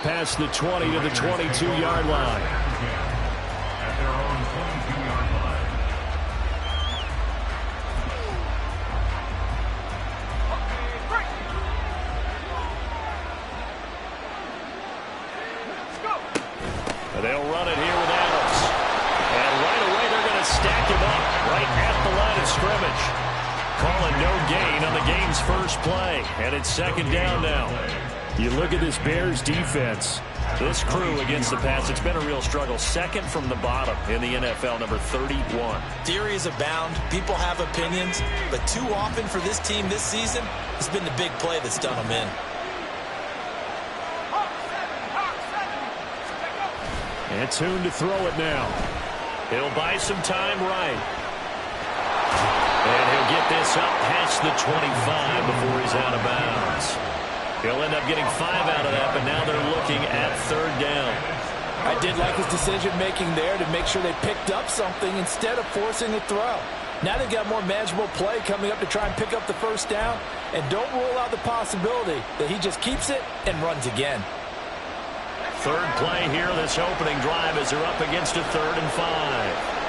past the 20 to the 22-yard line. At their own 22-yard line. They'll run it here with Adams. And right away they're going to stack him up right at the line of scrimmage. Calling no gain on the game's first play. And it's second down now. You look at this Bears defense. This crew against the pass, it's been a real struggle. Second from the bottom in the NFL, number 31. Theories abound. People have opinions. But too often for this team this season, it's been the big play that's done them in. And Tune to throw it now. He'll buy some time right. And he'll get this up past the 25 before he's out of bounds. He'll end up getting 5 out of that, but now they're looking at third down. I did like his decision-making there to make sure they picked up something instead of forcing a throw. Now they've got more manageable play coming up to try and pick up the first down. And don't rule out the possibility that he just keeps it and runs again. Third play here, this opening drive, as they're up against a 3rd and 5.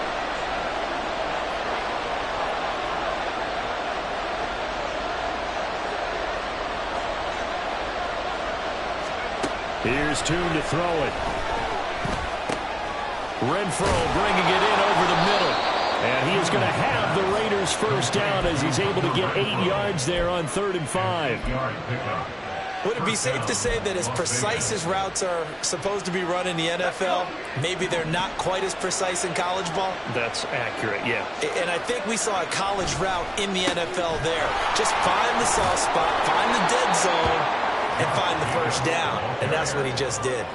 Here's Tune to throw it. Renfrow bringing it in over the middle. And he is going to have the Raiders first down as he's able to get 8 yards there on 3rd and 5. Would it be safe to say that as precise as routes are supposed to be run in the NFL, maybe they're not quite as precise in college ball? That's accurate, yeah. And I think we saw a college route in the NFL there. Just find the soft spot, find the dead zone, and find the first down. And that's what he just did.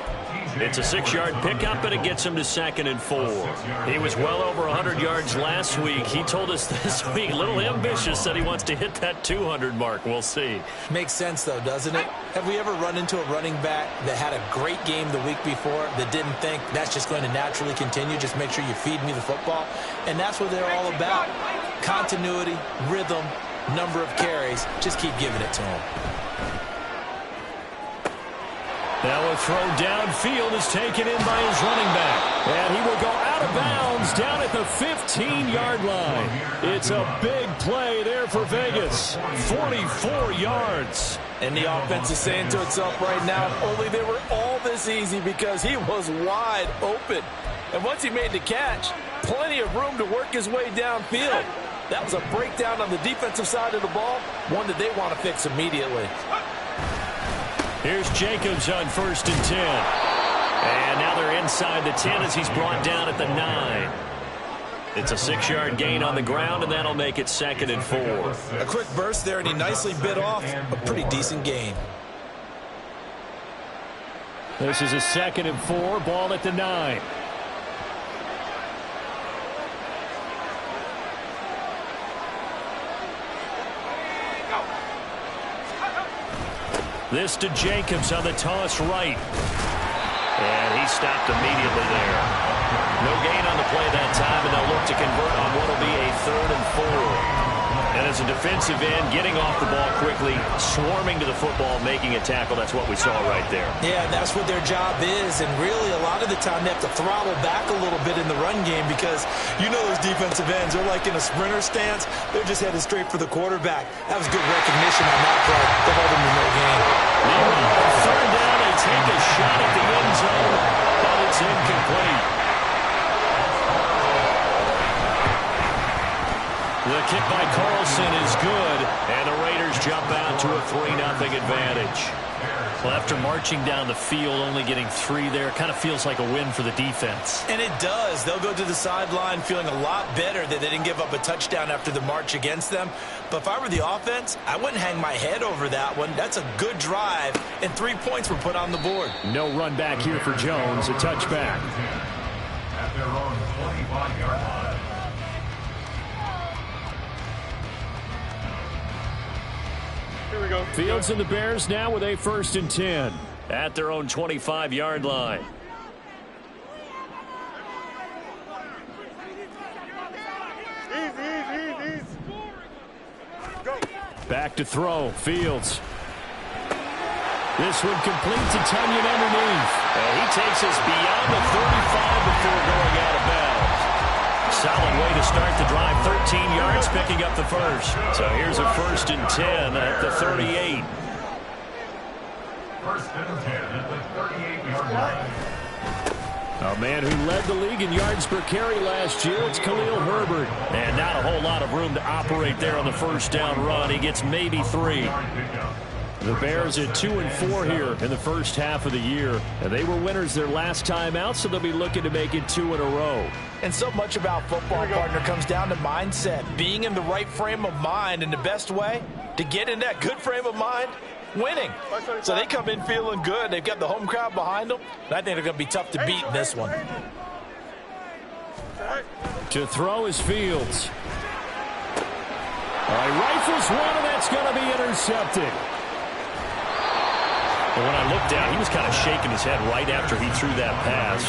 It's a 6-yard pickup, and it gets him to 2nd and 4. He was well over 100 yards last week. He told us this week, a little ambitious, said he wants to hit that 200 mark. We'll see. Makes sense, though, doesn't it? Have we ever run into a running back that had a great game the week before that didn't think that's just going to naturally continue? Just make sure you feed me the football. And that's what they're all about. Continuity, rhythm, number of carries. Just keep giving it to him. Now a throw downfield is taken in by his running back. And he will go out of bounds down at the 15-yard line. It's a big play there for Vegas. 44 yards. And the offense is saying to itself right now, if only they were all this easy, because he was wide open. And once he made the catch, plenty of room to work his way downfield. That was a breakdown on the defensive side of the ball, one that they want to fix immediately. Here's Jacobs on 1st and 10. And now they're inside the 10 as he's brought down at the 9. It's a 6-yard gain on the ground, and that'll make it 2nd and 4. A quick burst there, and he nicely bit off a pretty decent gain. This is a 2nd and 4, ball at the 9. This to Jacobs on the toss right. And he stopped immediately there. No gain on the play that time, and they'll look to convert on what will be a 3rd and 4. And as a defensive end, getting off the ball quickly, swarming to the football, making a tackle, that's what we saw right there. Yeah, and that's what their job is. And really, a lot of the time, they have to throttle back a little bit in the run game because you know those defensive ends, they're like in a sprinter stance. They're just headed straight for the quarterback. That was good recognition on that play to hold them to no gain. Meanwhile, on 3rd down, they take a shot at the end zone, but it's incomplete. The kick by Carlson is good, and the Raiders jump out to a 3-0 advantage. Well, after marching down the field, only getting 3 there, kind of feels like a win for the defense. And it does. They'll go to the sideline feeling a lot better that they didn't give up a touchdown after the march against them. But if I were the offense, I wouldn't hang my head over that one. That's a good drive, and 3 points were put on the board. No run back here for Jones, a touchback. At their own 25-yard line. Here we go. Fields and the Bears now with a 1st and 10 at their own 25-yard line. Easy. Go. Back to throw. Fields This one complete to Tonyan underneath. And he takes us beyond the 35 before going out of bounds. Solid way to start the drive. 13 yards, picking up the first. So here's a 1st and 10 at the 38. 1st and 10 at the 38-yard line. A man who led the league in yards per carry last year, it's Khalil Herbert. And not a whole lot of room to operate there on the first down run. He gets maybe 3. The Bears at 2-4 here in the first half of the year. And they were winners their last time out, so they'll be looking to make it 2 in a row. And so much about football, partner, comes down to mindset. Being in the right frame of mind, and the best way to get in that good frame of mind, winning. So they come in feeling good. They've got the home crowd behind them. And I think they're going to be tough to beat in this one. To throw is Fields. All right, rifles one, and that's going to be intercepted. But when I looked down, he was kind of shaking his head right after he threw that pass.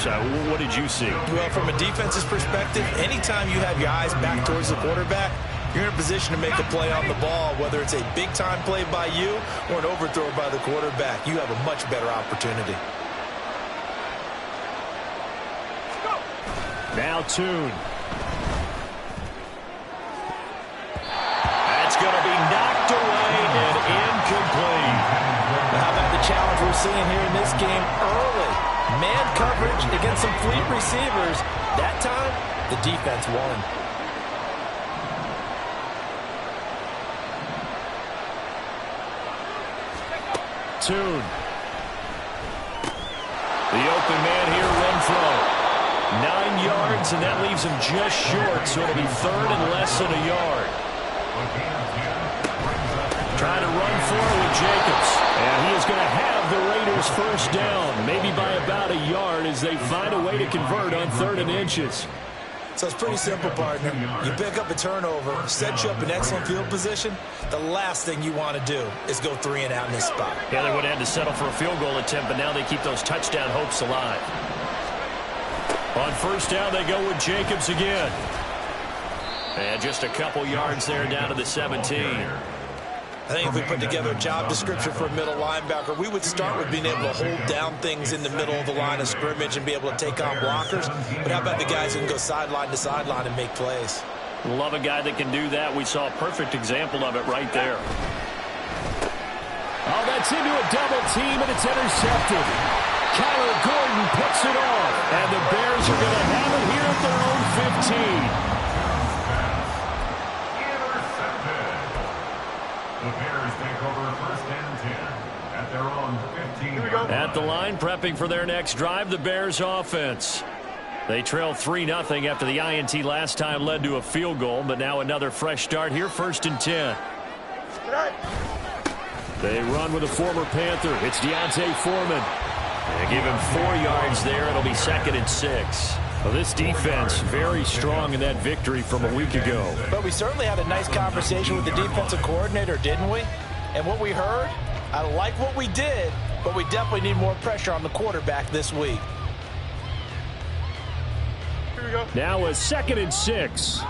What did you see? Well, from a defense's perspective, anytime you have your eyes back towards the quarterback, you're in a position to make a play on the ball, whether it's a big-time play by you or an overthrow by the quarterback. You have a much better opportunity. Now Tune. That's going to be knocked away and incomplete. How about the challenge we're seeing here in this game early? Man coverage against some fleet receivers. That time, the defense won. Tune. The open man here, Renfro. 9 yards, and that leaves him just short, so it'll be 3rd and less than a yard. Trying to run for it with Jacobs. And he is going to have the Raiders first down, maybe by about a yard as they find a way to convert on 3rd and inches. So it's pretty simple, partner. You pick up a turnover, set you up in excellent field position. The last thing you want to do is go 3 and out in this spot. Yeah, they would have had to settle for a field goal attempt, but now they keep those touchdown hopes alive. On first down, they go with Jacobs again. And just a couple yards there down to the 17. I think if we put together a job description for a middle linebacker, we would start with being able to hold down things in the middle of the line of scrimmage and be able to take on blockers. But how about the guys who can go sideline to sideline and make plays? Love a guy that can do that. We saw a perfect example of it right there. Oh, that's into a double team, and it's intercepted. Kyler Gordon puts it off, and the Bears are going to have it here at their own 15. The Bears take over 1st and 10 at their own 15. At the line, prepping for their next drive, the Bears offense. They trail 3-0 after the INT last time led to a field goal, but now another fresh start here, 1st and 10. They run with a former Panther. It's D'Onta Foreman. They give him 4 yards there. It'll be 2nd and 6. Well, this defense very strong in that victory from a week ago. But we certainly had a nice conversation with the defensive coordinator, didn't we? And what we heard, I like what we did, but we definitely need more pressure on the quarterback this week. Here we go. Now a 2nd and 6.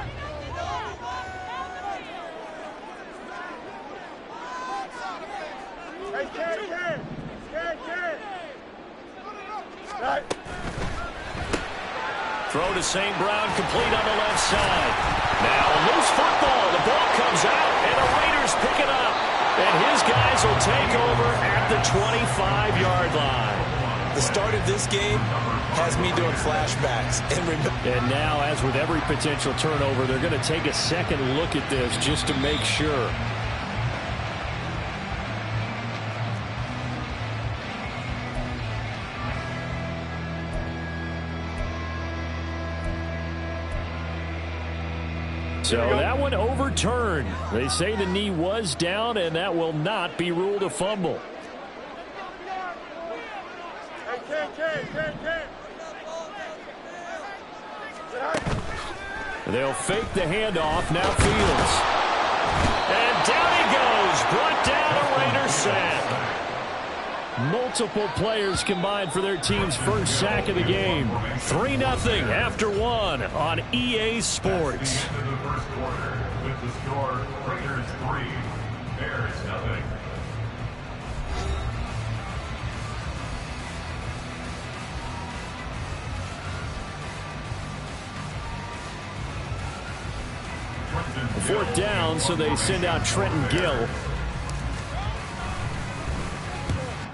Throw to St. Brown, complete on the left side. Now a loose football. The ball comes out, and the Raiders pick it up. And his guys will take over at the 25-yard line. The start of this game has me doing flashbacks. And now, as with every potential turnover, they're going to take a second look at this just to make sure. So that one overturned. They say the knee was down, and that will not be ruled a fumble. They'll fake the handoff. Now Fields. And down he goes. Brought down a Raider sack. Multiple players combined for their team's first sack of the game. 3-0 after one on EA Sports. Into the first quarter with the score Raiders 3, Bears 0. 4th down, so they send out Trenton Gill.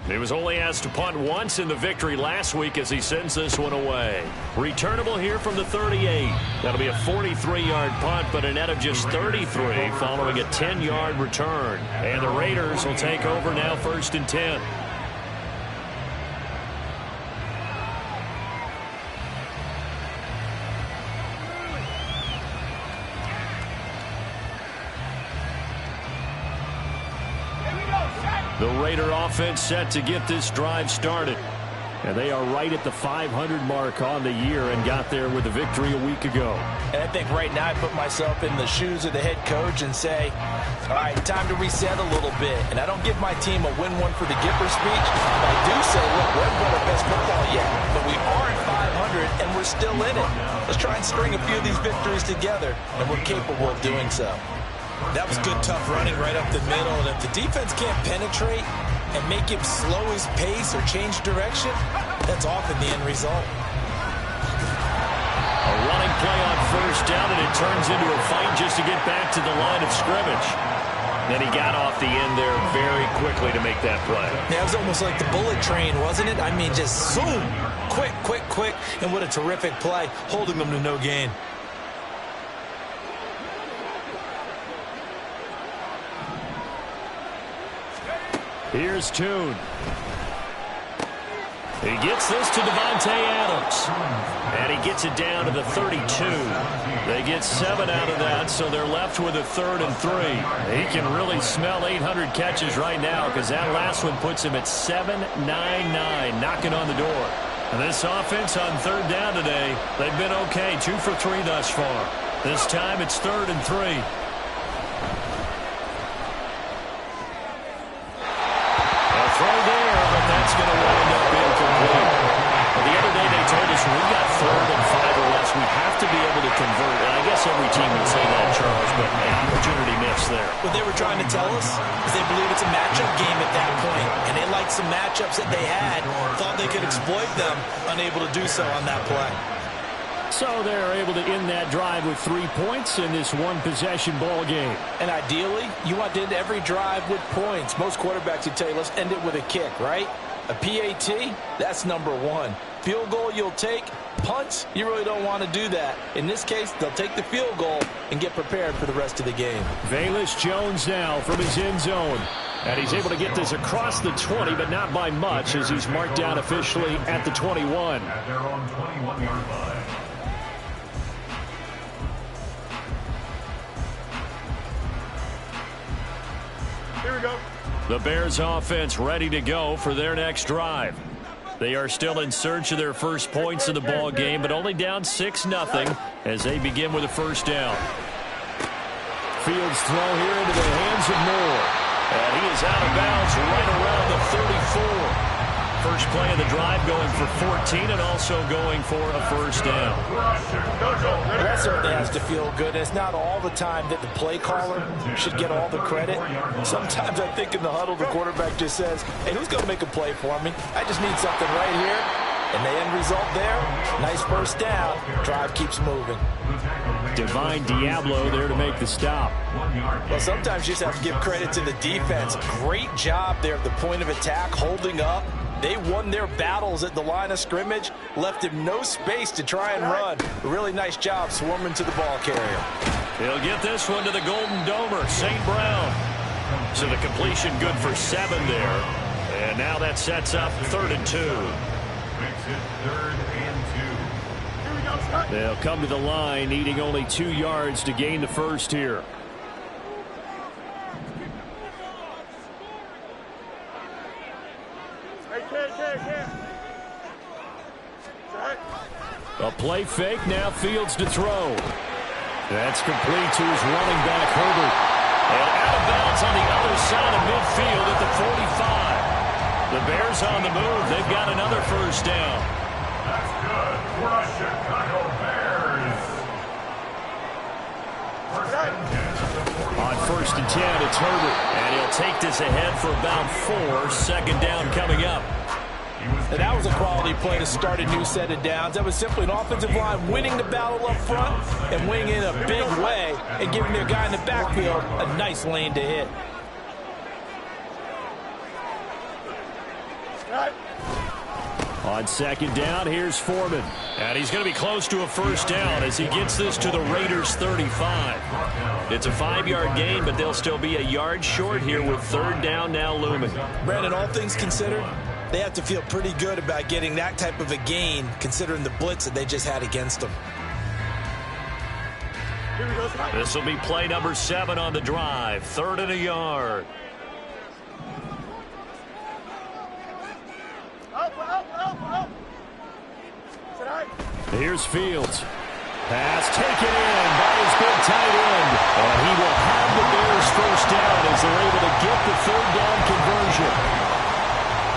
He was only asked to punt once in the victory last week as he sends this one away. Returnable here from the 38. That'll be a 43-yard punt, but a net of just 33 following a 10-yard return. And the Raiders will take over now 1st and 10. The Raider offense set to get this drive started. And they are right at the 500 mark on the year and got there with a victory a week ago. And I think right now I put myself in the shoes of the head coach and say, all right, time to reset a little bit. And I don't give my team a win one for the Gipper speech. But I do say, look, we haven't played our best football yet. But we are at 500 and we're still in it. Let's try and string a few of these victories together. And we're capable of doing so. That was good, tough running right up the middle. And if the defense can't penetrate and make him slow his pace or change direction, that's often the end result. A running play on 1st down, and it turns into a fight just to get back to the line of scrimmage. Then he got off the end there very quickly to make that play. Yeah, it was almost like the bullet train, wasn't it? I mean, just zoom, quick, quick, quick, and what a terrific play, holding them to no gain. Here's Tune. He gets this to Davante Adams. And he gets it down to the 32. They get 7 out of that, so they're left with a 3rd and 3. He can really smell 800 catches right now because that last one puts him at 799, knocking on the door. And this offense on 3rd down today, they've been okay, 2 for 3 thus far. This time it's 3rd and 3. Throw there, but that's going to wind up incomplete. Well, the other day they told us we got 3rd and 5 or less. We have to be able to convert. And I guess every team would say that, Charles, but an opportunity missed there. What they were trying to tell us is they believe it's a matchup game at that point, and they liked some matchups that they had, thought they could exploit them, unable to do so on that play. So they're able to end that drive with 3 points in this one-possession ball game. And ideally, you want to end every drive with points. Most quarterbacks would tell you, let's end it with a kick, right? A PAT, that's number 1. Field goal you'll take. Punts, you really don't want to do that. In this case, they'll take the field goal and get prepared for the rest of the game. Velus Jones now from his end zone. And he's able to get this across the 20, but not by much, as he's marked down officially at the 21. At their own 21-yard line. Here we go. The Bears offense ready to go for their next drive. They are still in search of their first points of the ball game, but only down 6-0 as they begin with a 1st down. Fields throw here into the hands of Moore. And he is out of bounds right around the 34. First play of the drive going for 14 and also going for a 1st down. That certainly has to feel good. It's not all the time that the play caller should get all the credit. Sometimes I think in the huddle the quarterback just says, hey, who's going to make a play for me? I just need something right here. And the end result there, nice 1st down. Drive keeps moving. Divine Diablo there to make the stop. Well, sometimes you just have to give credit to the defense. Great job there at the point of attack, holding up. They won their battles at the line of scrimmage, left him no space to try and run. A really nice job swarming to the ball carrier. He'll get this one to the Golden Domer, St. Brown. So the completion good for 7 there. And now that sets up 3rd and 2. Makes it 3rd and 2. They'll come to the line, needing only 2 yards to gain the first here. A play fake, now Fields to throw. That's complete to his running back, Herbert. And out of bounds on the other side of midfield at the 45. The Bears on the move. They've got another 1st down. That's good for the Chicago Bears. 1st and 10. On 1st and 10, it's Herbert. And he'll take this ahead for about 4. 2nd down coming up. And that was a quality play to start a new set of downs. That was simply an offensive line winning the battle up front and winning in a big way and giving their guy in the backfield a nice lane to hit. On second down, here's Foreman. And he's going to be close to a first down as he gets this to the Raiders' 35. It's a 5-yard gain, but they'll still be a yard short here with third down now looming. Brandon, all things considered, they have to feel pretty good about getting that type of a gain considering the blitz that they just had against them. This will be play number 7 on the drive. 3rd and a yard. Here's Fields. Pass taken in by his big tight end. And he will have the Bears first down as they're able to get the third down conversion.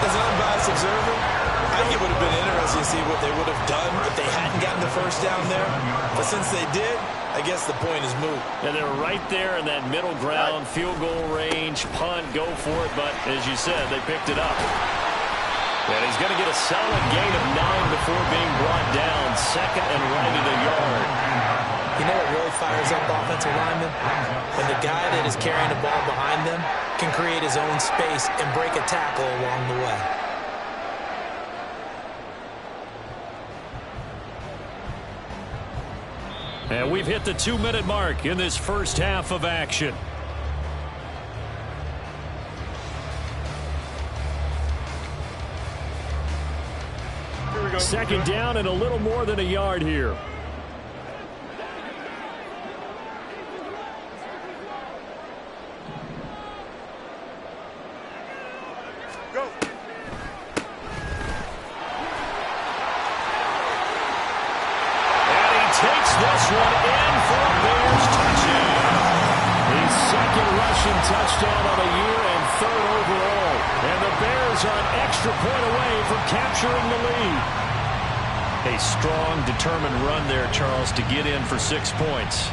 As an unbiased observer, I think it would have been interesting to see what they would have done if they hadn't gotten the first down there. But since they did, I guess the point is moot. And they're right there in that middle ground, field goal range, punt, go for it. But as you said, they picked it up. And he's going to get a solid gain of 9 before being brought down. 2nd and right at a yard. You know what really fires up offensive linemen? When the guy that is carrying the ball behind them can create his own space and break a tackle along the way. And we've hit the 2-minute mark in this first half of action. Second down and a little more than a yard here. Go. And he takes this one in for a Bears touchdown. His 2nd rushing touchdown of the year and 3rd overall. And the Bears are an extra point away from capturing the lead. A strong, determined run there, Charles, to get in for 6 points.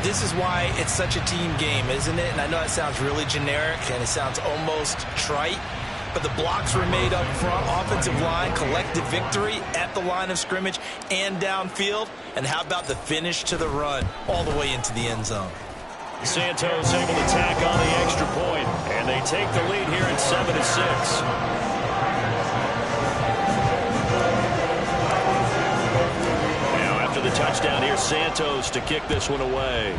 This is why it's such a team game, isn't it? And I know that sounds really generic and it sounds almost trite, but the blocks were made up front, offensive line, collective victory at the line of scrimmage and downfield. And how about the finish to the run all the way into the end zone? Santos able to tack on the extra point, and they take the lead here at 7-6. The touchdown here, Santos to kick this one away.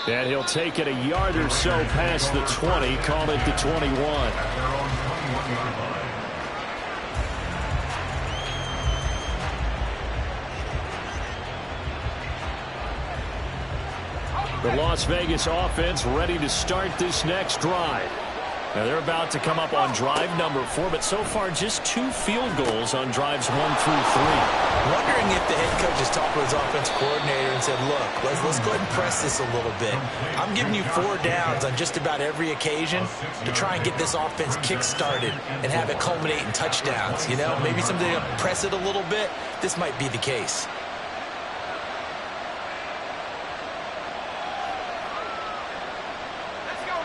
And he'll take it a yard or so past the 20, call it the 21. The Las Vegas offense ready to start this next drive. Now they're about to come up on drive number 4, but so far just 2 field goals on drives 1 through 3. Wondering if the head coach just talked with his offense coordinator and said, look, let's go ahead and press this a little bit. I'm giving you 4 downs on just about every occasion to try and get this offense kick-started and have it culminate in touchdowns. You know, maybe something to press it a little bit. This might be the case.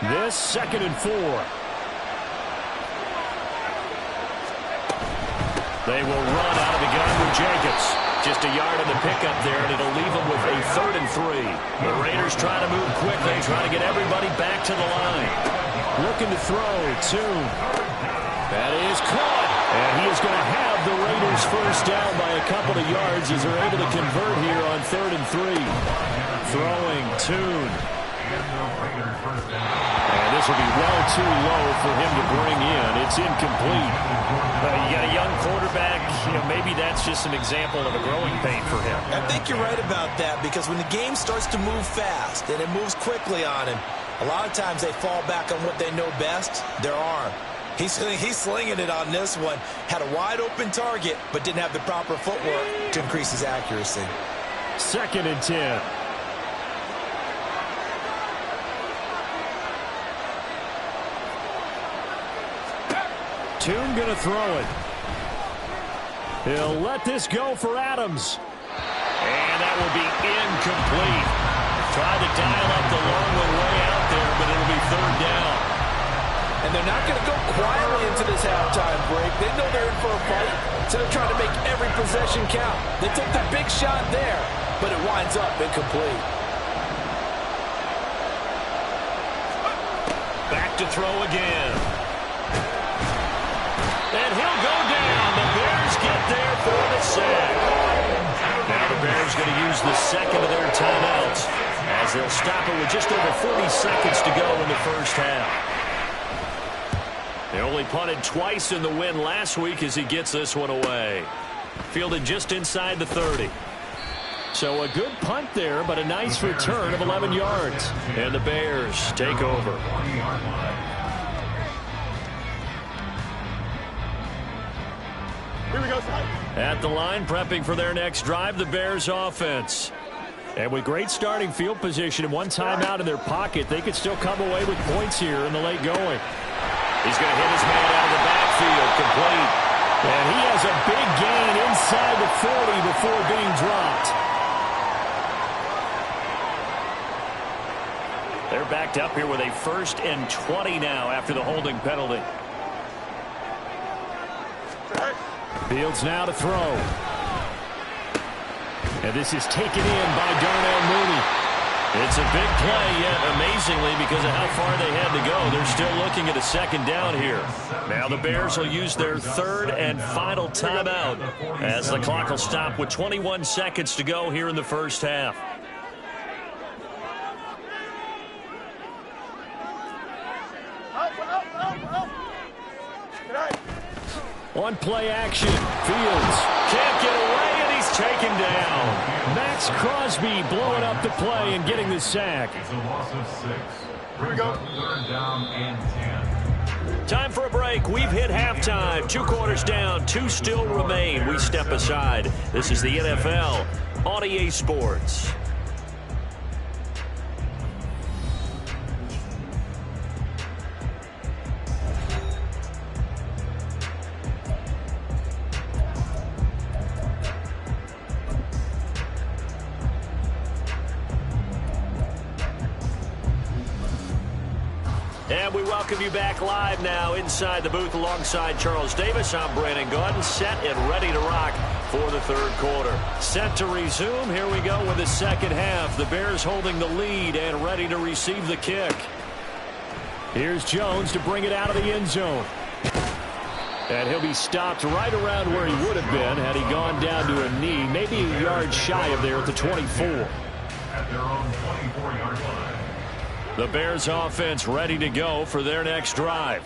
This 2nd and 4. They will run out of the gun with Jacobs. Just a yard on the pickup there, and it'll leave them with a 3rd and 3. The Raiders trying to move quickly, trying to get everybody back to the line. Looking to throw, Tune. That is caught. And he is going to have the Raiders first down by a couple of yards as they're able to convert here on 3rd and 3. Throwing, Tune. And this will be well too low for him to bring in. It's incomplete. You got a young quarterback. You know, maybe that's just an example of a growing pain for him. I think you're right about that, because when the game starts to move fast and it moves quickly on him, a lot of times they fall back on what they know best, their arm. He's slinging it on this one. Had a wide open target, but didn't have the proper footwork to increase his accuracy. 2nd and 10. Tune gonna throw it. He'll let this go for Adams. And that will be incomplete. Tried to dial up the long one way out there, third down. And they're not going to go quietly into this halftime break. They know they're in for a fight, so they're trying to make every possession count. They took the big shot there, but it winds up incomplete. Back to throw again. And he'll go down. The Bears get there for the sack. Now the Bears going to use the second of their timeouts as they'll stop it with just over 40 seconds to go in the first half. They only punted twice in the win last week as he gets this one away. Fielded just inside the 30. So a good punt there, but a nice return of 11 yards. And the Bears take over. Here we go, Ty. At the line, prepping for their next drive, the Bears offense. And with great starting field position and one timeout in their pocket, they could still come away with points here in the late going. He's going to hit his man out of the backfield, complete. And he has a big gain inside the 40 before being dropped. They're backed up here with a 1st and 20 now after the holding penalty. Fields now to throw. And this is taken in by Darnell Mooney. It's a big play, yet amazingly, because of how far they had to go, they're still looking at a second down here. Now the Bears will use their 3rd and final timeout as the clock will stop with 21 seconds to go here in the first half. One play action. Fields can't get away, and he's taken down. Max Crosby blowing up the play and getting the sack. It's a loss of 6. Here we go. 3rd down and 10. Time for a break. We've hit halftime. 2 quarters down. 2 still remain. We step aside. This is the NFL on EA Sports. And we welcome you back live now inside the booth alongside Charles Davis. I'm Brandon Gaudin, set and ready to rock for the 3rd quarter. Set to resume. Here we go with the second half. The Bears holding the lead and ready to receive the kick. Here's Jones to bring it out of the end zone. And he'll be stopped right around where he would have been had he gone down to a knee, maybe a yard shy of there at the 24. At their own 24-yard line. The Bears offense ready to go for their next drive.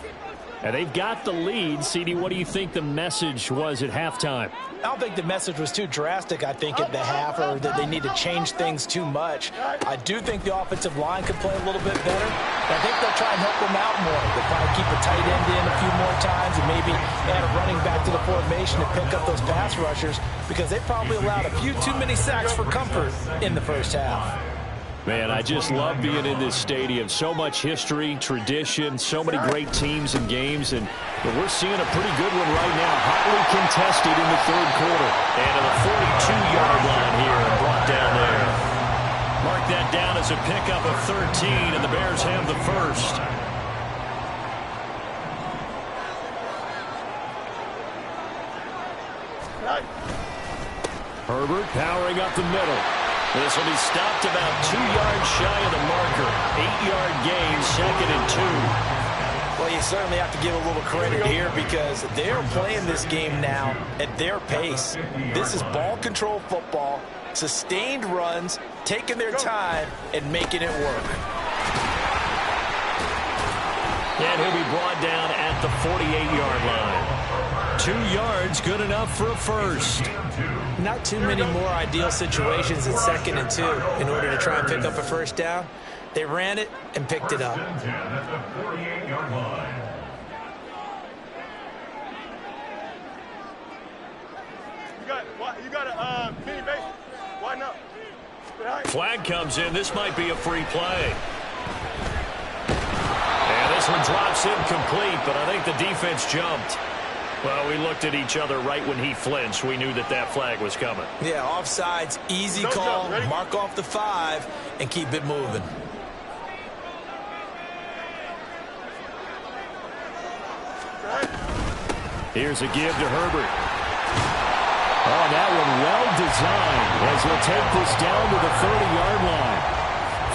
And they've got the lead. CD, what do you think the message was at halftime? I don't think the message was too drastic, I think, at the half, or that they need to change things too much. I do think the offensive line could play a little bit better. I think they'll try and help them out more. They'll probably keep a tight end in a few more times and maybe add a running back to the formation to pick up those pass rushers, because they probably allowed a few too many sacks for comfort in the first half. Man, I just love being in this stadium. So much history, tradition, so many great teams and games, and we're seeing a pretty good one right now. Hotly contested in the 3rd quarter. And to the 42-yard line here and brought down there. Mark that down as a pickup of 13, and the Bears have the first. Herbert powering up the middle. This will be stopped about 2 yards shy of the marker. 8-yard gain, 2nd and 2. Well, you certainly have to give a little credit here because they're playing this game now at their pace. This is ball control football, sustained runs, taking their time and making it work. And he'll be brought down at the 48-yard line. 2 yards, good enough for a first. Not too many more ideal situations at 2nd and 2 in order to try and pick up a first down. They ran it and picked it up. At the 48-yard line. You got a mini base. Why not? Flag comes in. This might be a free play. And this one drops incomplete, but I think the defense jumped. Well, we looked at each other right when he flinched. We knew that that flag was coming. Yeah, offsides, easy call, mark off the 5, and keep it moving. Here's a give to Herbert. Oh, that one well designed as he'll take this down to the 30-yard line.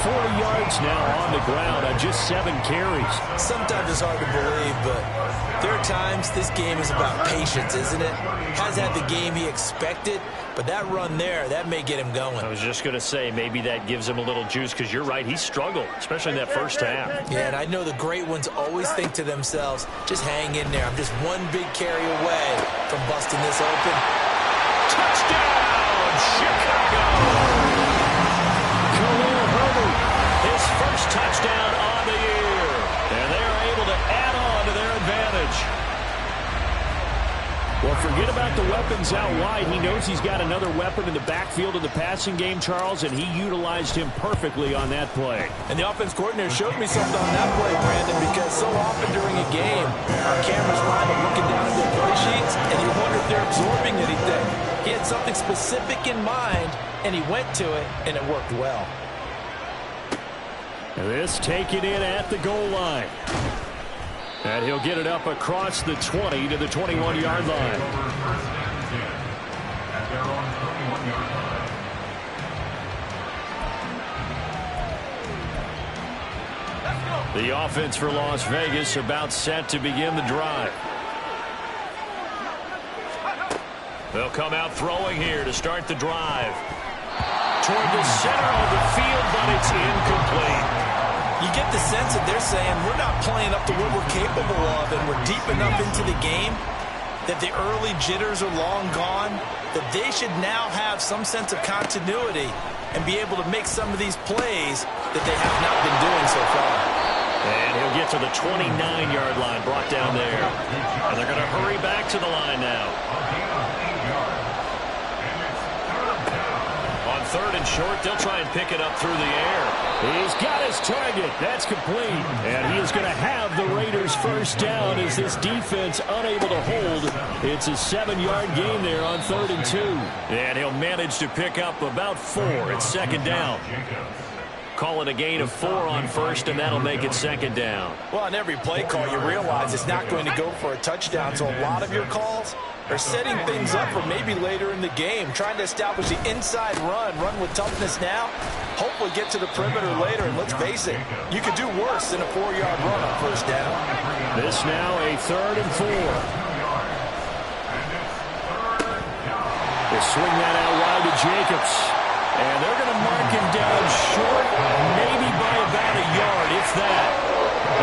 40 yards now on the ground on just 7 carries. Sometimes it's hard to believe, but there are times this game is about patience, isn't it? Has had the game he expected, but that run there, that may get him going. I was just going to say, maybe that gives him a little juice, because you're right, he struggled, especially in that first half. Yeah, and I know the great ones always think to themselves, just hang in there. I'm just one big carry away from busting this open. Touchdown, Chicago! Khalil Herbert, his first touchdown on the year. And they are able to add on to their advantage. Well, forget about the weapons out wide. He knows he's got another weapon in the backfield of the passing game, Charles, and he utilized him perfectly on that play. And the offense coordinator showed me something on that play, Brandon, because so often during a game, our cameras wind up looking down at their play sheets, and you wonder if they're absorbing anything. He had something specific in mind, and he went to it, and it worked well. This taken in at the goal line. And he'll get it up across the 20 to the 21-yard line. The offense for Las Vegas about set to begin the drive. They'll come out throwing here to start the drive. Toward the center of the field, but it's incomplete. You get the sense that they're saying we're not playing up to what we're capable of, and we're deep enough into the game that the early jitters are long gone, that they should now have some sense of continuity and be able to make some of these plays that they have not been doing so far. And he'll get to the 29-yard line, brought down there. And they're going to hurry back to the line now. On 3rd and short, they'll try and pick it up through the air. He's got his target. That's complete. And he is going to have the Raiders first down as this defense unable to hold. It's a 7-yard gain there on 3rd and 2. And he'll manage to pick up about 4 at 2nd down. Call it a gain of 4 on 1st, and that'll make it 2nd down. Well, on every play call, you realize it's not going to go for a touchdown, so a lot of your calls are setting things up for maybe later in the game, trying to establish the inside run with toughness now, hopefully get to the perimeter later, and let's face it, you could do worse than a 4-yard run on 1st down. This now a 3rd and 4. They swing that out wide to Jacobs. And they're going to mark him down short, maybe by about a yard, if that.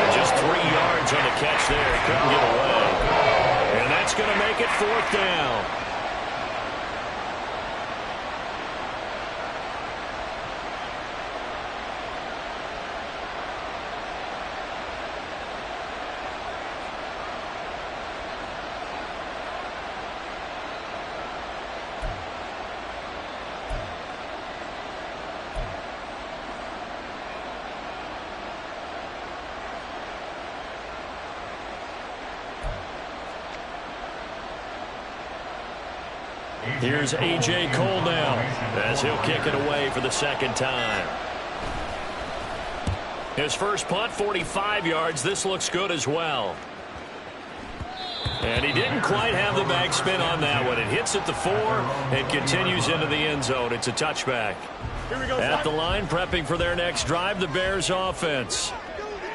And just 3 yards on the catch there. He couldn't get away. And that's going to make it 4th down. Here's A.J. Cole now as he'll kick it away for the 2nd time. His first punt, 45 yards. This looks good as well. And he didn't quite have the backspin on that one. It hits at the 4 and continues into the end zone. It's a touchback. Here we go. At the line, prepping for their next drive, the Bears offense.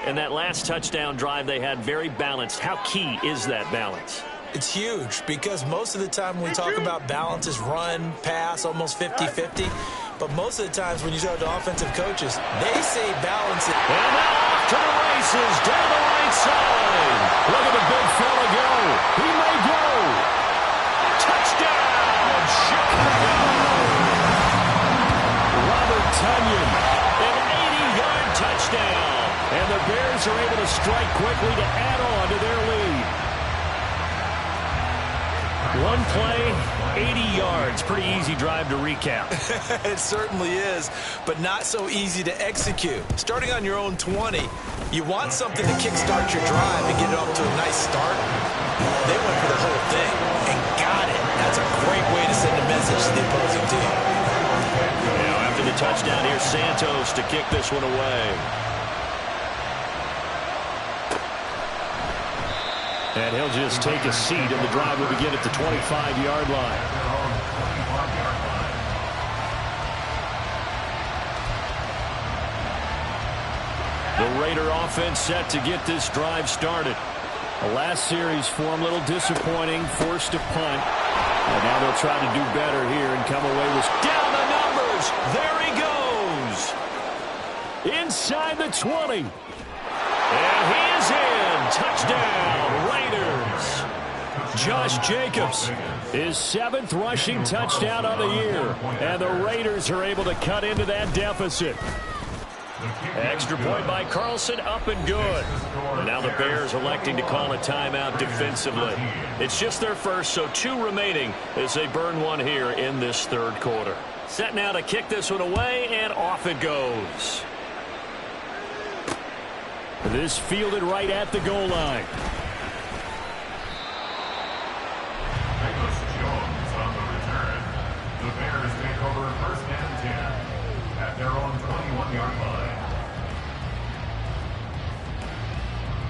And that last touchdown drive they had very balanced. How key is that balance? It's huge because most of the time when we talk about balance is run, pass, almost 50-50. But most of the times when you talk to offensive coaches, they say balance. And now off to the races down the right side. Look at the big fella go. He may go. Touchdown, Chicago. Robert Tonyan, an 80-yard touchdown. And the Bears are able to strike quickly to add on to their lead. One play, 80 yards. Pretty easy drive to recap. It certainly is, but not so easy to execute. Starting on your own 20, you want something to kickstart your drive and get it off to a nice start. They went for the whole thing and got it. That's a great way to send a message to the opposing team. Now after the touchdown, here's Santos to kick this one away. And he'll just take a seat, and the drive will begin at the 25-yard line. The Raider offense set to get this drive started. The last series for him, a little disappointing, forced a punt. And now they'll try to do better here and come away with down the numbers. There he goes. Inside the 20. And he is in. Touchdown, Raiders. Josh Jacobs, his 7th rushing touchdown of the year. And the Raiders are able to cut into that deficit. Extra point by Carlson, up and good. And now the Bears electing to call a timeout defensively. It's just their first, so 2 remaining as they burn one here in this third quarter. Set now to kick this one away, and off it goes. This fielded right at the goal line. Douglas Jones on the return. The Bears take over 1st and 10 at their own 21-yard line.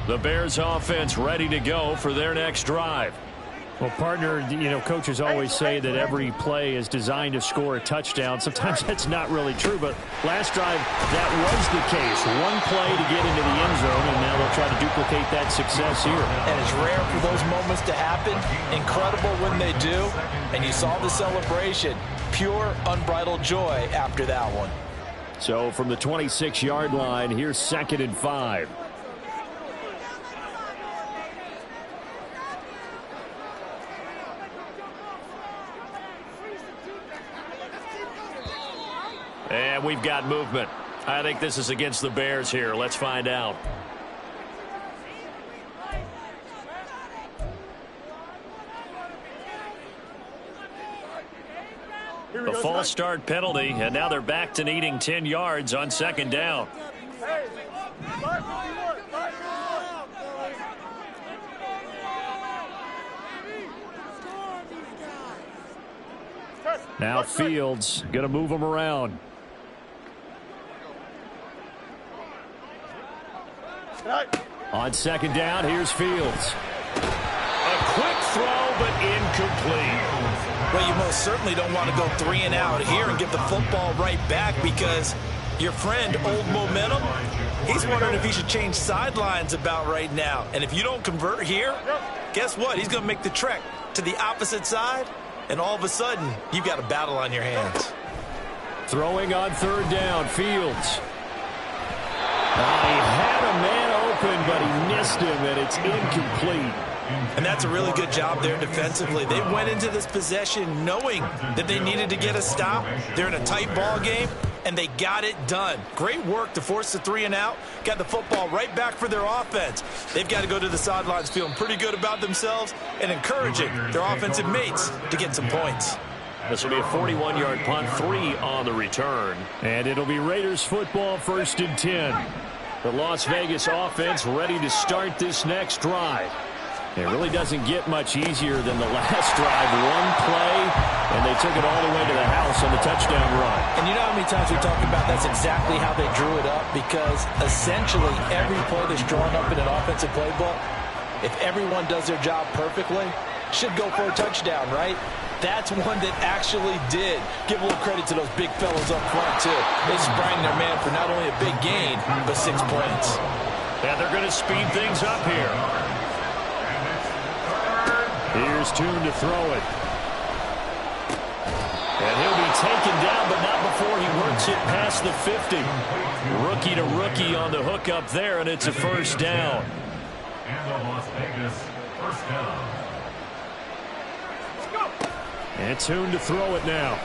The Bears offense ready to go for their next drive. Well, partner, coaches always say that every play is designed to score a touchdown. Sometimes that's not really true, but last drive, that was the case. One play to get into the end zone, and now they'll try to duplicate that success here. And it's rare for those moments to happen. Incredible when they do. And you saw the celebration. Pure, unbridled joy after that one. So from the 26-yard line, here's 2nd and 5. And we've got movement. I think this is against the Bears here. Let's find out. The false start penalty, and now they're back to needing 10 yards on 2nd down. Now Fields going to move them around. On 2nd down, here's Fields. A quick throw, but incomplete. Well, you most certainly don't want to go 3 and out here and get the football right back, because your friend, Old Momentum, he's wondering if he should change sidelines about right now. And if you don't convert here, guess what? He's going to make the trek to the opposite side, and all of a sudden, you've got a battle on your hands. Throwing on 3rd down, Fields. He had a man open, but he missed him, and it's incomplete. And that's a really good job there defensively. They went into this possession knowing that they needed to get a stop. They're in a tight ball game, and they got it done. Great work to force the 3 and out. Got the football right back for their offense. They've got to go to the sidelines feeling pretty good about themselves and encouraging their offensive mates to get some points. This will be a 41-yard punt, 3 on the return. And it'll be Raiders football, 1st and 10. The Las Vegas offense ready to start this next drive. It really doesn't get much easier than the last drive. One play, and they took it all the way to the house on the touchdown run. And you know how many times we talk about that's exactly how they drew it up, because essentially every play that's drawn up in an offensive playbook, if everyone does their job perfectly, should go for a touchdown, right? That's one that actually did. Give a little credit to those big fellows up front, too. They sprang their man for not only a big gain, but 6 points. And they're going to speed things up here. Here's Tune to throw it. And he'll be taken down, but not before he works it past the 50. Rookie to rookie on the hook up there, and it's a 1st down. And the Las Vegas 1st down. And Tune to throw it now.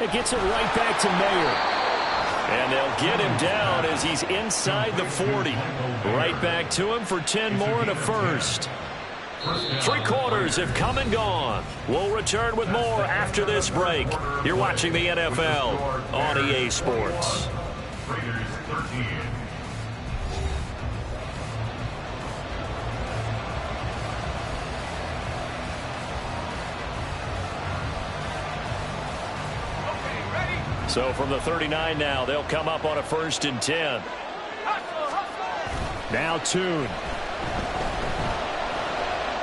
It gets it right back to Mayer. And they'll get him down as he's inside the 40. Right back to him for 10 more and a 1st. 3 quarters have come and gone. We'll return with more after this break. You're watching the NFL on EA Sports. Raiders 13. So from the 39 now, they'll come up on a 1st and 10. Now Tune.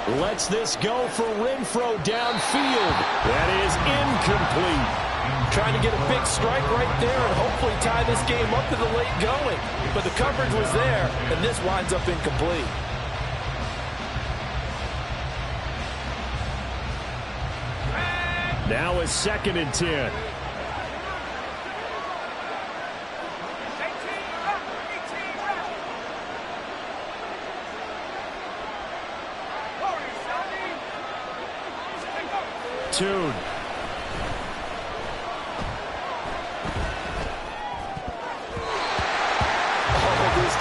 Lets this go for Renfrow downfield. That is incomplete. Trying to get a big strike right there and hopefully tie this game up to the late going. But the coverage was there, and this winds up incomplete. Now a 2nd and 10. Tune.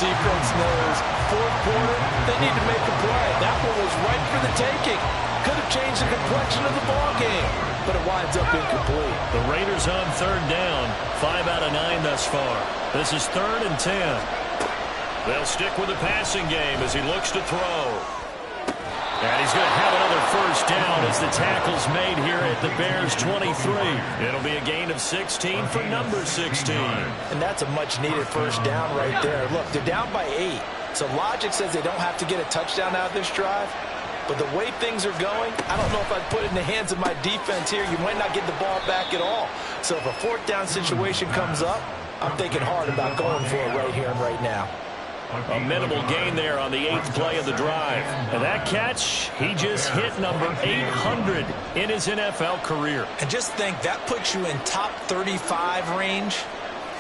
Defense knows fourth quarter, they need to make a play. That one was right for the taking. Could have changed the complexion of the ball game, but it winds up incomplete. The Raiders on 3rd down, 5 out of 9 thus far. This is 3rd and 10. They'll stick with the passing game as he looks to throw. And he's going to have another 1st down as the tackle's made here at the Bears 23. It'll be a gain of 16 for number 16. And that's a much-needed 1st down right there. Look, they're down by 8. So logic says they don't have to get a touchdown out of this drive. But the way things are going, I don't know if I'd put it in the hands of my defense here. You might not get the ball back at all. So if a 4th down situation comes up, I'm thinking hard about going for it right here and right now. A minimal gain there on the 8th play of the drive. And that catch, he just hit number 800 in his NFL career. And just think, that puts you in top 35 range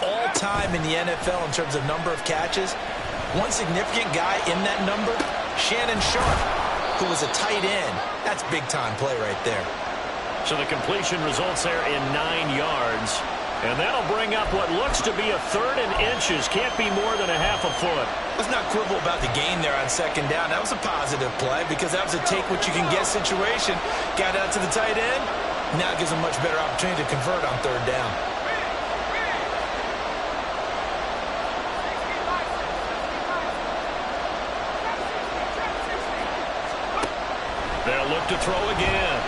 all time in the NFL in terms of number of catches. One significant guy in that number, Shannon Sharp, who was a tight end. That's big-time play right there. So the completion results there in 9 yards. And that'll bring up what looks to be a 3rd and inches. Can't be more than a half a foot. Let's not quibble about the gain there on 2nd down. That was a positive play because that was a take-what-you-can-get situation. Got out to the tight end. Now it gives them much better opportunity to convert on 3rd down. They'll look to throw again.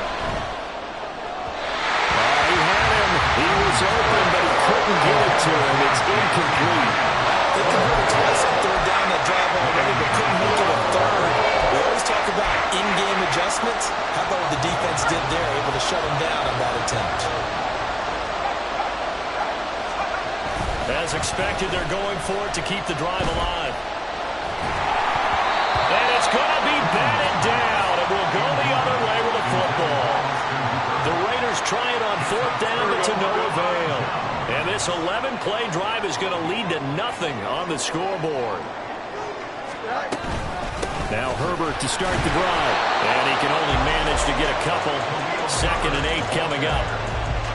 He was open, but he couldn't get it to him. It's incomplete. They converted twice on 3rd down that drive already, but couldn't make it a 3rd. We always talk about in-game adjustments. How about what the defense did there, able to shut them down on that attempt? As expected, they're going for it to keep the drive alive. And it's going to be batted down. It will go the other way with the football. The Raiders try it on 4th down, but to no avail. And this 11-play drive is going to lead to nothing on the scoreboard. Now Herbert to start the drive. And he can only manage to get a couple. 2nd and 8 coming up.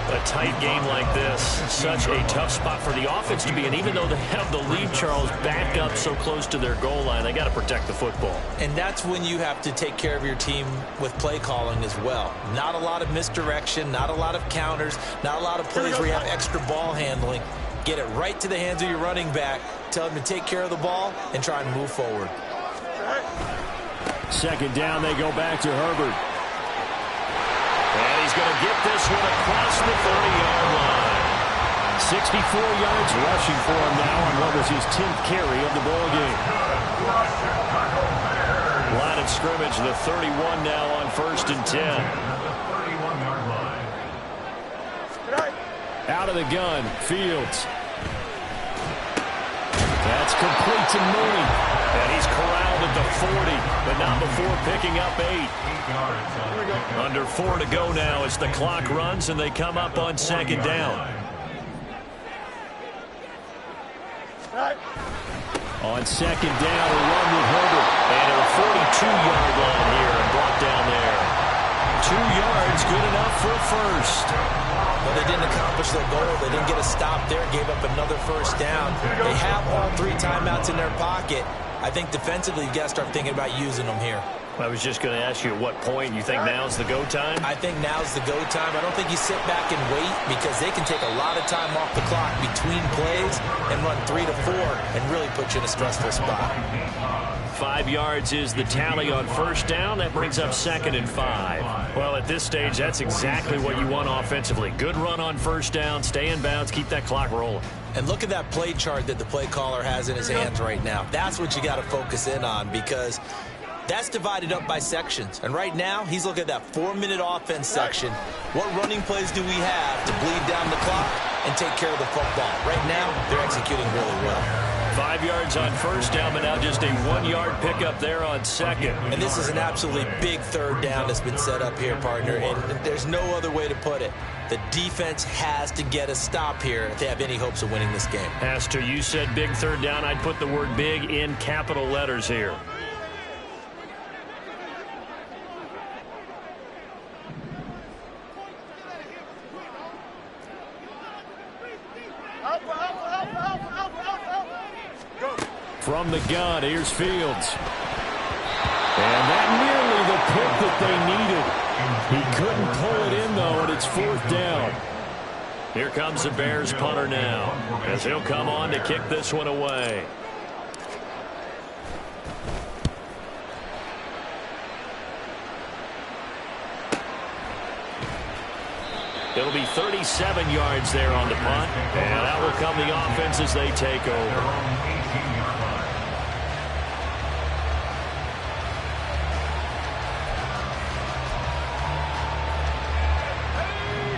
A tight game like this, such a tough spot for the offense to be in. Even though they have the lead, Charles, back up so close to their goal line, they got to protect the football. And that's when you have to take care of your team with play calling as well. Not a lot of misdirection, not a lot of counters, not a lot of plays where you have extra ball handling. Get it right to the hands of your running back, tell him to take care of the ball, and try and move forward. 2nd down, they go back to Herbert. And he's going to get this one across the 30-yard line. 64 yards rushing for him now on what was his 10th carry of the ball game. Line of scrimmage, the 31 now on 1st and 10. Out of the gun, Fields. That's complete to Mooney. And he's corralled at the 40, but not before picking up 8. Under 4 to go now as the clock runs and they come up on 2nd down. On 2nd down, a run with Herbert. And a 42-yard line here and brought down there. 2 yards, good enough for a 1st. But they didn't accomplish their goal. They didn't get a stop there, gave up another 1st down. They have all 3 timeouts in their pocket. I think defensively, you've got to start thinking about using them here. I was just going to ask you at what point you think now's the go time? I think now's the go time. I don't think you sit back and wait because they can take a lot of time off the clock between plays and run 3 to 4 and really put you in a stressful spot. 5 yards is the tally on 1st down. That brings up 2nd and 5. Well, at this stage, that's exactly what you want offensively. Good run on 1st down, stay in bounds, keep that clock rolling. And look at that play chart that the play caller has in his hands right now. That's what you got to focus in on because That's divided up by sections. And right now, he's looking at that 4-minute offense section. What running plays do we have to bleed down the clock and take care of the football? Right now, they're executing really well. 5 yards on first down, but now just a 1-yard pickup there on second. And this is an absolutely big third down that's been set up here, partner, and there's no other way to put it. The defense has to get a stop here if they have any hopes of winning this game. Has to. You said big third down. I'd put the word big in capital letters here. From the gun, here's Fields. And that nearly the pick that they needed. He couldn't pull it in, though, and it's 4th down. Here comes the Bears punter now, as he'll come on to kick this one away. It'll be 37 yards there on the punt, and that will come the offense as they take over.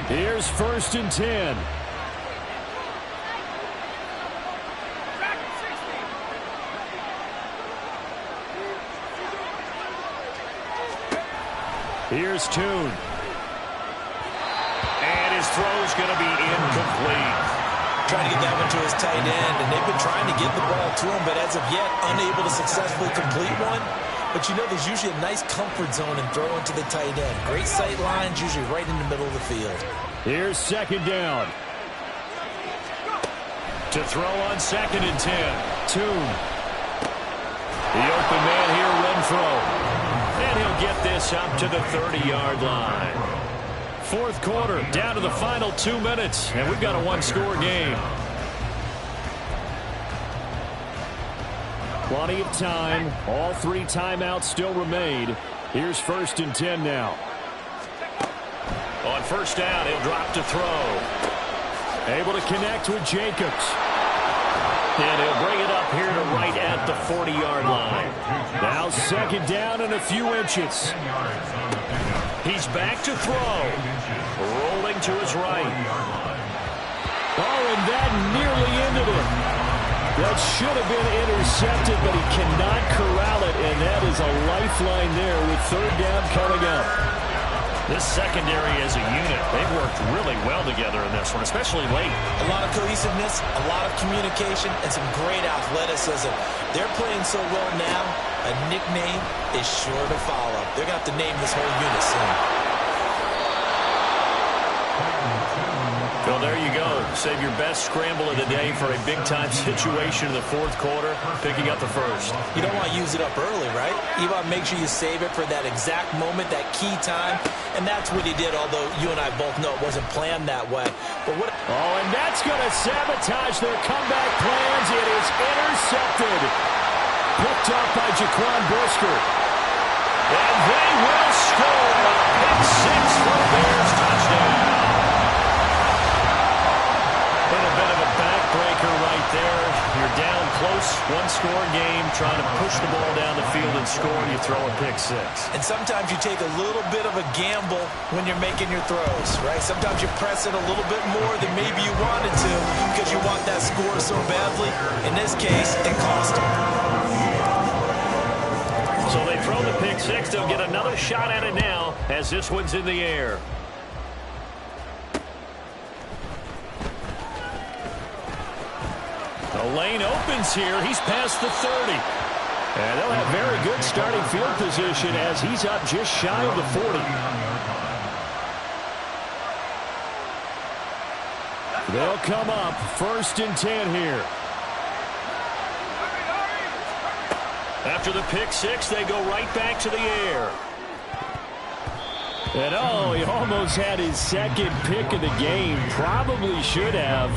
Here's 1st and 10. Here's Tune. And his throw's going to be incomplete. Trying to get that one to his tight end, and they've been trying to get the ball to him, but as of yet, unable to successfully complete one. But you know, there's usually a nice comfort zone in throwing to the tight end. Great sight lines, usually right in the middle of the field. Here's 2nd down. To throw on 2nd and 10. Tune. The open man here, Renfro. And he'll get this up to the 30-yard line. 4th quarter, down to the final 2 minutes, and we've got a 1-score game. Plenty of time. All 3 timeouts still remain. Here's 1st and 10 now. On 1st down, he'll drop to throw. Able to connect with Jacobs. And he'll bring it up here to right at the 40-yard line. Now 2nd down and a few inches. He's back to throw. Rolling to his right. Oh, and that nearly ended it. That should have been intercepted, but he cannot corral it, and that is a lifeline there with 3rd down coming up. This secondary as a unit, they've worked really well together in this one, especially late. A lot of cohesiveness, a lot of communication, and some great athleticism. They're playing so well now, a nickname is sure to follow. They're going to have to name this whole unit soon. Well, there you go. Save your best scramble of the day for a big-time situation in the 4th quarter, picking up the 1st. You don't want to use it up early, right? You want to make sure you save it for that exact moment, that key time, and that's what he did, although you and I both know it wasn't planned that way. But what? Oh, and that's going to sabotage their comeback plans. It is intercepted. Picked up by Jaquan Brisker. And they will score. Pick 6 for the Bears, touchdown. Backbreaker right there. You're down close, 1-score game, trying to push the ball down the field and score, and you throw a pick 6. And sometimes you take a little bit of a gamble when you're making your throws, right? Sometimes you press it a little bit more than maybe you wanted to because you want that score so badly. In this case, it cost them. So they throw the pick 6. They'll get another shot at it now as this one's in the air. The lane opens here. He's past the 30. And they'll have very good starting field position as he's up just shy of the 40. They'll come up 1st and 10 here. After the pick 6, they go right back to the air. And oh, he almost had his 2nd pick of the game. Probably should have.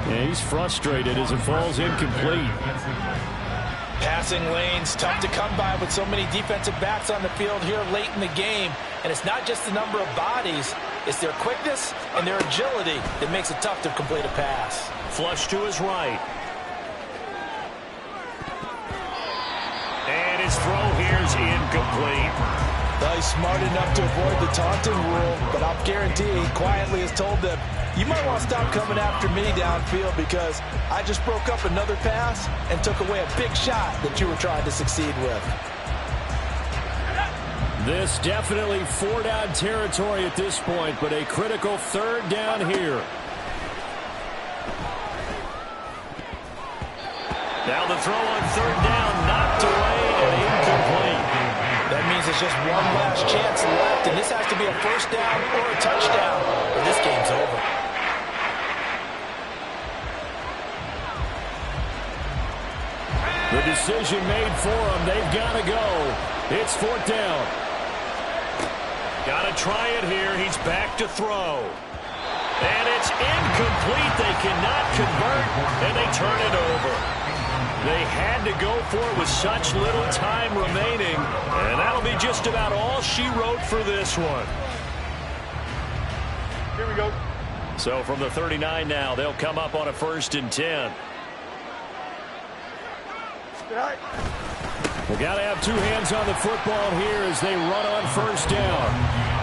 Yeah, he's frustrated as it falls incomplete. Passing lanes, tough to come by with so many defensive backs on the field here late in the game. And it's not just the number of bodies, it's their quickness and their agility that makes it tough to complete a pass. Flush to his right. And his his throw here's incomplete. He's smart enough to avoid the taunting rule, but I'll guarantee he quietly has told them, you might want to stop coming after me downfield because I just broke up another pass and took away a big shot that you were trying to succeed with. This definitely 4-down territory at this point, but a critical 3rd down here. Now the throw on 3rd down, knocked away and incomplete. That means there's just one last chance left, and this has to be a 1st down or a touchdown, or this game's over. The decision made for them. They've got to go. It's 4th down. Got to try it here. He's back to throw. And it's incomplete. They cannot convert, and they turn it over. They had to go for it with such little time remaining, and that'll be just about all she wrote for this one. Here we go. So from the 39 now, they'll come up on a 1st and 10. All right. We got to have 2 hands on the football here as they run on 1st down.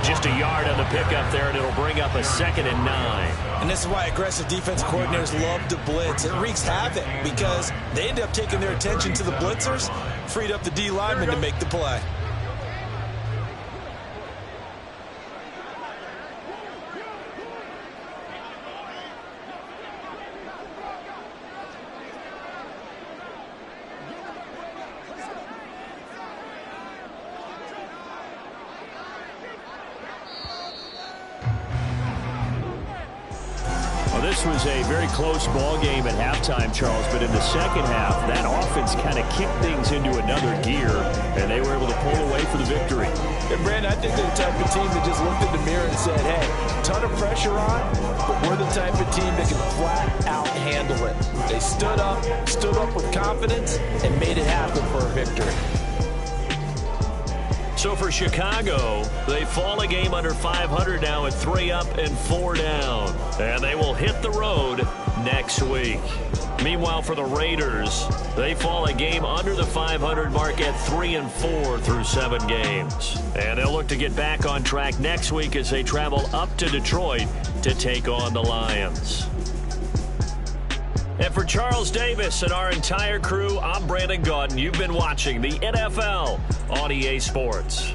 Just a yard on the pickup there, and it'll bring up a 2nd and 9. And this is why aggressive defense coordinators love to blitz. It wreaks havoc because they end up taking their attention to the blitzers, freed up the D lineman to make the play. This was a very close ball game at halftime, Charles, but in the second half, that offense kind of kicked things into another gear, and they were able to pull away for the victory. And Brandon, I think they're the type of team that just looked in the mirror and said, hey, ton of pressure on, but we're the type of team that can flat out handle it. They stood up with confidence, and made it happen for a victory. So for Chicago, they fall a game under 500 now at 3 up and 4 down. And they will hit the road next week. Meanwhile, for the Raiders, they fall a game under the 500 mark at 3 and 4 through 7 games. And they'll look to get back on track next week as they travel up to Detroit to take on the Lions. And for Charles Davis and our entire crew, I'm Brandon Gaudin. You've been watching the NFL on EA Sports.